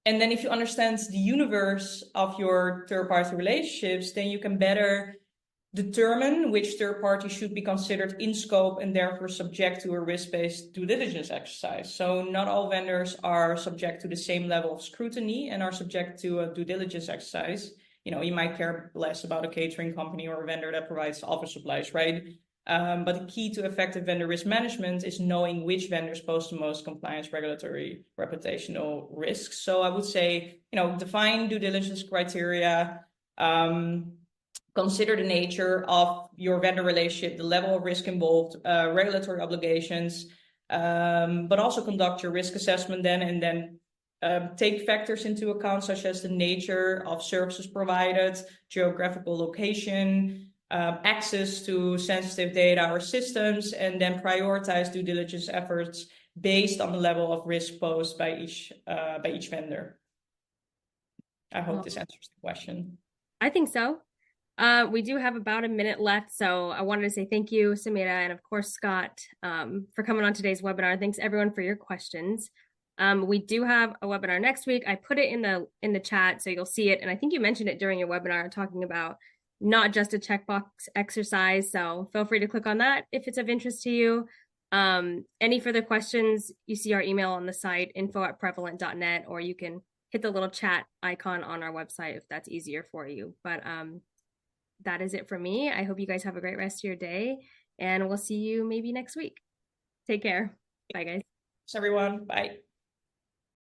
And then if you understand the universe of your third-party relationships, then you can better determine which third party should be considered in scope and therefore subject to a risk-based due diligence exercise. So not all vendors are subject to the same level of scrutiny and are subject to a due diligence exercise. You might care less about a catering company or a vendor that provides office supplies, right? But the key to effective vendor risk management is knowing which vendors pose the most compliance, regulatory, reputational risks. So I would say, define due diligence criteria, consider the nature of your vendor relationship, the level of risk involved, regulatory obligations, but also conduct your risk assessment then, and then take factors into account such as the nature of services provided, geographical location, access to sensitive data or systems, and then prioritize due diligence efforts based on the level of risk posed by each vendor. I hope this answers the question. I think so. We do have about a minute left, so I wanted to say thank you, Samira, and of course, Scott, for coming on today's webinar. Thanks everyone for your questions. We do have a webinar next week. I put it in the chat so you'll see it, and I think you mentioned it during your webinar talking about not just a checkbox exercise. So feel free to click on that if it's of interest to you. Any further questions, you see our email on the site, info@prevalent.net, or you can hit the little chat icon on our website if that's easier for you. But that is it for me. I hope you guys have a great rest of your day, and we'll see you maybe next week. Take care. Bye, guys. Thanks, everyone. Bye.